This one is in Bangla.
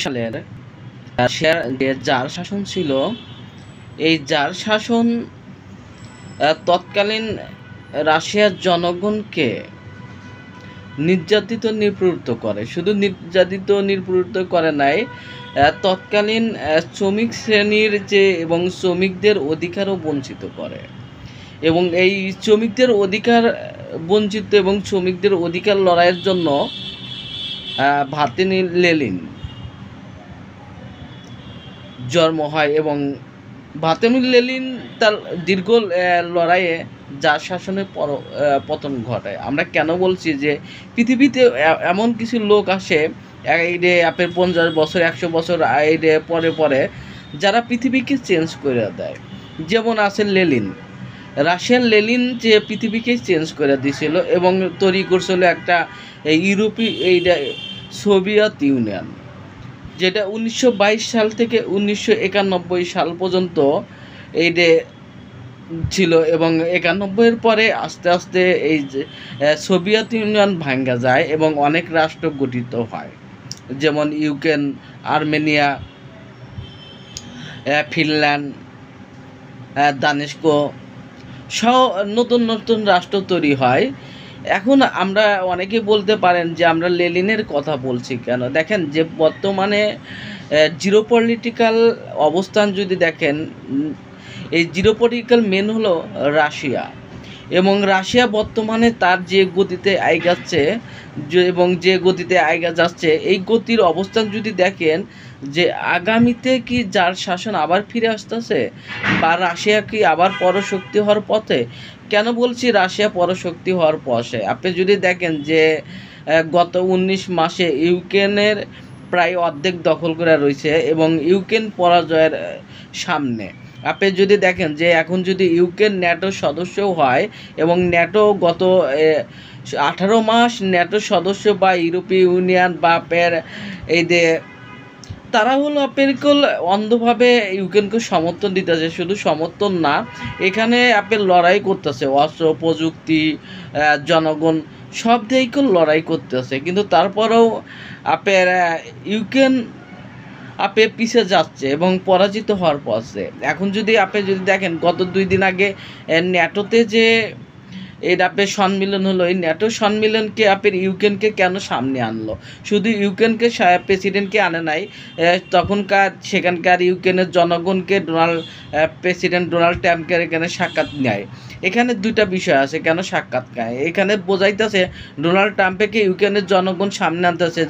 সালের রাশিয়ার যে জার শাসন ছিল, এই জার শাসন তৎকালীন রাশিয়ার জনগণকে নির্যাতিত নিপীড়িত করে। শুধু নির্যাতিত নিপীড়িত করে নাই, তৎকালীন শ্রমিক শ্রেণীর এবং শ্রমিকদের অধিকারও বঞ্চিত করে। এবং এই শ্রমিকদের অধিকার বঞ্চিত এবং শ্রমিকদের অধিকার লড়াইয়ের জন্য ভাতিনি লেনিন জন্ম হয় এবং ভাতিনি লেনিন তার দীর্ঘ লড়াইয়ে জার শাসনের পতন ঘটায়। আমরা কেন বলছি যে পৃথিবীতে এমন কিছু লোক আসে এই যে আপনার 50 বছর 100 বছর এই যে পরে পরে যারা পৃথিবীকে চেঞ্জ করে দেয়। যেমন আছে লেনিন, রাশিয়ান লেনিন যে পৃথিবীকে চেঞ্জ করে দিয়েছিল এবং তৈরি করছিল একটা ইউরোপীয় এইটা সোভিয়েত ইউনিয়ন, যেটা 1922 সাল থেকে 1991 সাল পর্যন্ত এই যে ছিল। এবং 91-এর পরে আস্তে আস্তে এই যে সোভিয়েত ইউনিয়ন ভাঙ্গা যায় এবং অনেক রাষ্ট্র গঠিত হয়, যেমন ইউক্রেন, আর্মেনিয়া, ফিনল্যান্ড, দানিস্ক সহ নতুন নতুন রাষ্ট্র তৈরি হয়। এখন আমরা অনেকে বলতে পারেন যে আমরা লেনিনের কথা বলছি কেন। দেখেন যে বর্তমানে জিরো পলিটিক্যাল অবস্থান যদি দেখেন, এই জিরো পলিটিক্যাল মেন হলো রাশিয়া। এবং রাশিয়া বর্তমানে তার যে গতিতে আগাচ্ছে এবং যে গতিতে আগা যাচ্ছে, এই গতির অবস্থান যদি দেখেন যে আগামীতে কি জার শাসন আবার ফিরে আসতেছে বা রাশিয়া কি আবার পরশক্তি হওয়ার পথে। কেন বলছি রাশিয়া পরশক্তি হওয়ার পথে? আপনি যদি দেখেন যে গত 19 মাসে ইউক্রেনের প্রায় অর্ধেক দখল করে রয়েছে এবং ইউক্রেন পরাজয়ের সামনে। আপনি যদি দেখেন যে এখন যদি ইউক্রেন ন্যাটোর সদস্যও হয় এবং ন্যাটো গত 18 মাস ন্যাটোর সদস্য বা ইউরোপীয় ইউনিয়ন বা এই যে তারা হলো আপনার অন্ধভাবে ইউক্রেনকে সমর্থন দিতেছে। শুধু সমর্থন না, এখানে আপনার লড়াই করতেছে, অস্ত্র প্রযুক্তি জনগণ সব দিয়েই লড়াই করতেছে। কিন্তু তারপরেও আপনার ইউক্রেন পিছিয়ে যাচ্ছে এবং পরাজিত হওয়ার পথে। এখন যদি আপনি দেখেন গত 2 দিন আগে ন্যাটোতে যে এটা আপনার সম্মিলন হলো, এই ন্যাটো সম্মিলনকে আপনার ইউক্রেনকে কেন সামনে আনলো? শুধু ইউক্রেনকে প্রেসিডেন্টকে আনে নাই, তখনকার সেখানকার ইউক্রেনের জনগণকে প্রেসিডেন্ট ডোনাল্ড ট্রাম্পকে এখানে সাক্ষাৎ নেয়। এখানে 2টা বিষয় আছে কেন সাক্ষাৎ নেয়। এখানে বোঝাইতেছে ডোনাল্ড ট্রাম্পকে ইউক্রেনের জনগণ সামনে আনতেছে যে